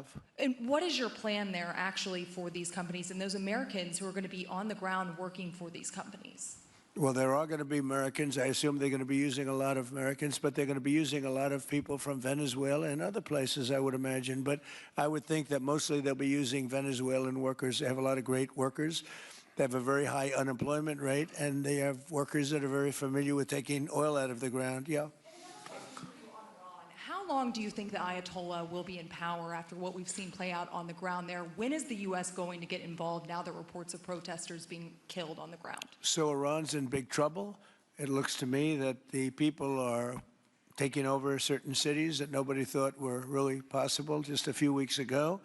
have. And what is your plan there actually for these companies and those Americans who are going to be on the ground working for these companies? Well, there are going to be Americans. I assume they're going to be using a lot of Americans, but they're going to be using a lot of people from Venezuela and other places, I would imagine. But I would think that mostly they'll be using Venezuelan workers. They have a lot of great workers. They have a very high unemployment rate, and they have workers that are very familiar with taking oil out of the ground. Yeah. How long do you think the Ayatollah will be in power after what we've seen play out on the ground there? When is the U.S. going to get involved now that reports of protesters being killed on the ground? So Iran's in big trouble. It looks to me that the people are taking over certain cities that nobody thought were really possible just a few weeks ago.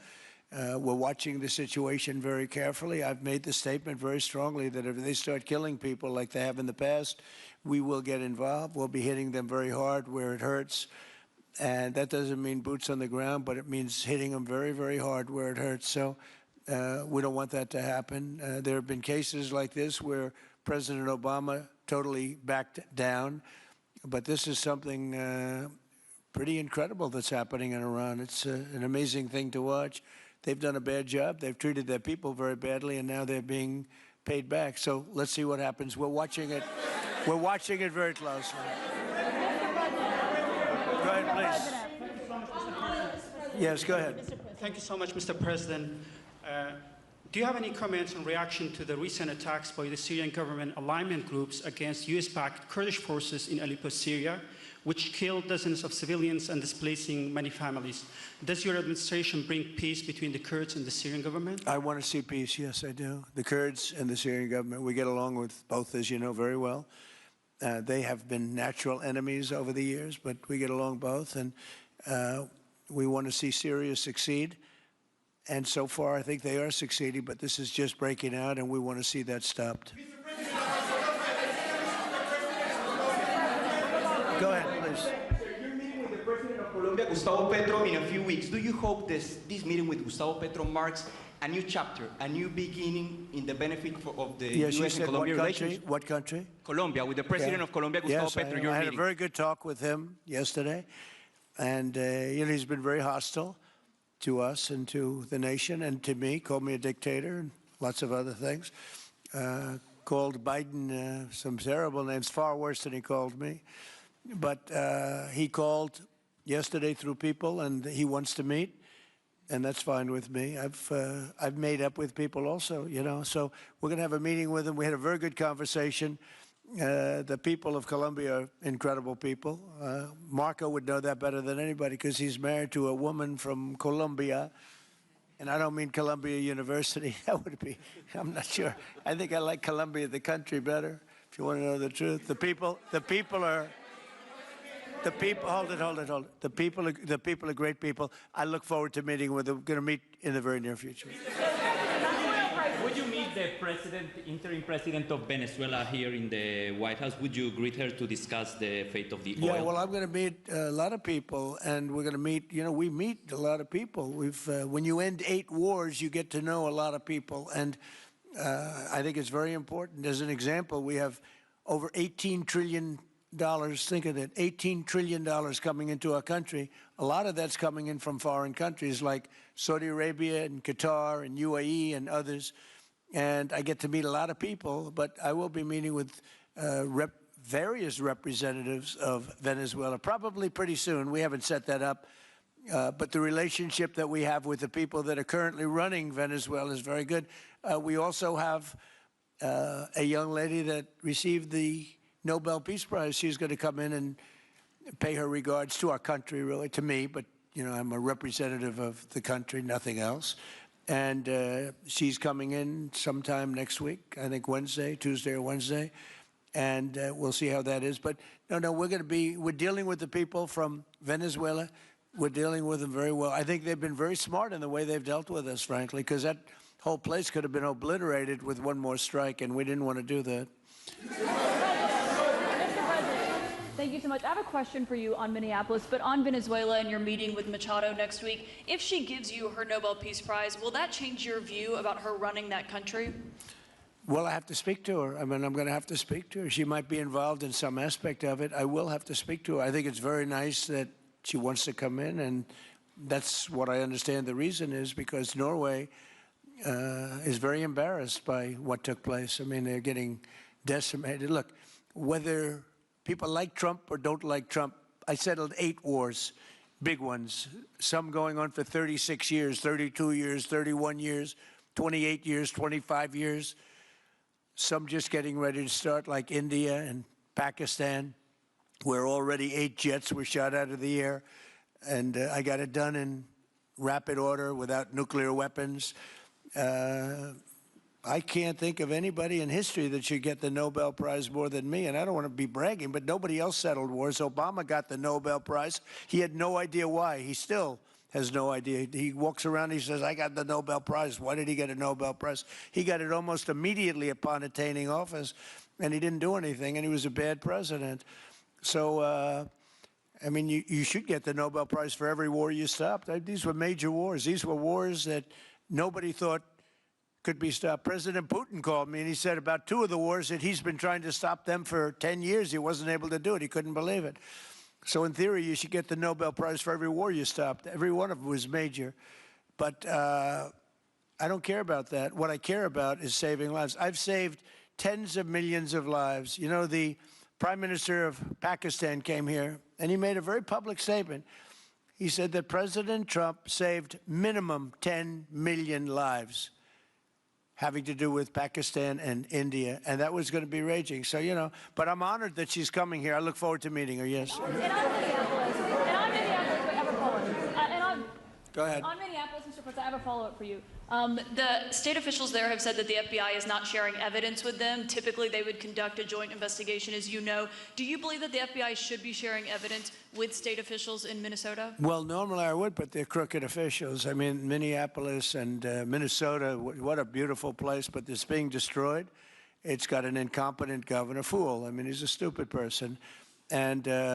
We're watching the situation very carefully. I've made the statement very strongly that if they start killing people like they have in the past, we will get involved. We'll be hitting them very hard where it hurts. And that doesn't mean boots on the ground, but it means hitting them very, very hard where it hurts. So we don't want that to happen. There have been cases like this where President Obama totally backed down. But this is something pretty incredible that's happening in Iran. It's an amazing thing to watch. They've done a bad job. They've treated their people very badly, and now they're being paid back. So let's see what happens. We're watching it. We're watching it very closely. Go ahead, please. Yes, go ahead. Thank you so much, Mr. President. Do you have any comments on reaction to the recent attacks by the Syrian government alignment groups against US-backed Kurdish forces in Aleppo, Syria, which killed dozens of civilians and displacing many families? Does your administration bring peace between the Kurds and the Syrian government? I want to see peace, yes, I do. The Kurds and the Syrian government, we get along with both, as you know, very well. They have been natural enemies over the years, but we get along both, and we want to see Syria succeed. And so far, I think they are succeeding, but this is just breaking out, and we want to see that stopped. Go ahead, please. You're meeting with the President of Colombia, Gustavo Petro, in a few weeks. Do you hope this meeting with Gustavo Petro marks a new chapter, a new beginning in the benefit of the U.S. and Colombia relations? What country? Colombia, with the President of Colombia, Gustavo Petro. I had a very good talk with him yesterday, and he's been very hostile to us and to the nation and to me, called me a dictator and lots of other things. Called Biden some terrible names, far worse than he called me. But he called yesterday through people, and he wants to meet, and that's fine with me. I've made up with people also, you know. So we're going to have a meeting with him. We had a very good conversation. The people of Colombia are incredible people. Marco would know that better than anybody because he's married to a woman from Colombia. And I don't mean Columbia University. That would be, I'm not sure. I think I like Colombia, the country, better, if you want to know the truth. The people are, hold it. The people are great people. I look forward to meeting with them. We're going to meet in the very near future. Would you meet the interim president of Venezuela here in the White House? Would you greet her to discuss the fate of the oil? Yeah, well, I'm going to meet a lot of people, and we're going to meet, we meet a lot of people. When you end 8 wars, you get to know a lot of people, and I think it's very important. As an example, we have over $18 trillion, think of it, $18 trillion coming into our country. A lot of that's coming in from foreign countries like Saudi Arabia and Qatar and UAE and others. And I get to meet a lot of people, but I will be meeting with various representatives of Venezuela, probably pretty soon. We haven't set that up. But the relationship that we have with the people that are currently running Venezuela is very good. We also have a young lady that received the Nobel Peace Prize. She's going to come in and pay her regards to our country, really, to me, but, I'm a representative of the country, nothing else. And she's coming in sometime next week, I think Tuesday or Wednesday, and we'll see how that is. But no, we're dealing with the people from Venezuela. We're dealing with them very well. I think they've been very smart in the way they've dealt with us, frankly, because that whole place could have been obliterated with one more strike, and we didn't want to do that. Thank you so much. I have a question for you on Minneapolis, but on Venezuela and your meeting with Machado next week. If she gives you her Nobel Peace Prize, will that change your view about her running that country? Well, I have to speak to her. I mean, I'm going to have to speak to her. She might be involved in some aspect of it. I will have to speak to her. I think it's very nice that she wants to come in and That's what I understand the reason is, because Norway is very embarrassed by what took place. I mean, they're getting decimated. Look, whether people like Trump or don't like Trump, I settled 8 wars, big ones, some going on for 36 years, 32 years, 31 years, 28 years, 25 years, some just getting ready to start, like India and Pakistan, where already 8 jets were shot out of the air, and I got it done in rapid order without nuclear weapons. I can't think of anybody in history that should get the Nobel Prize more than me, and I don't want to be bragging, but nobody else settled wars. Obama got the Nobel Prize. He had no idea why. He still has no idea. He walks around and he says, I got the Nobel Prize. Why did he get a Nobel Prize? He got it almost immediately upon attaining office, and he didn't do anything, and he was a bad president. So, I mean, you should get the Nobel Prize for every war you stopped. These were major wars. These were wars that nobody thought could be stopped. President Putin called me, and he said about 2 of the wars that he's been trying to stop them for 10 years. He wasn't able to do it. He couldn't believe it. So in theory, you should get the Nobel Prize for every war you stopped. Every one of them was major. But I don't care about that. What I care about is saving lives. I've saved tens of millions of lives. You know, the Prime Minister of Pakistan came here, and he made a very public statement. He said that President Trump saved minimum 10 million lives having to do with Pakistan and India, and that was going to be raging. So, you know, but I'm honored that she's coming here. I look forward to meeting her, yes. And I'm Minneapolis, wait, I have a follow-up. Go ahead. On Minneapolis, Mr. President, I have a follow-up for you. The state officials there have said that the FBI is not sharing evidence with them. Typically, they would conduct a joint investigation, as you know. Do you believe that the FBI should be sharing evidence with state officials in Minnesota? Well, normally I would, but they're crooked officials. I mean, Minneapolis and Minnesota, what a beautiful place, but it's being destroyed. It's got an incompetent governor, fool. I mean, he's a stupid person. And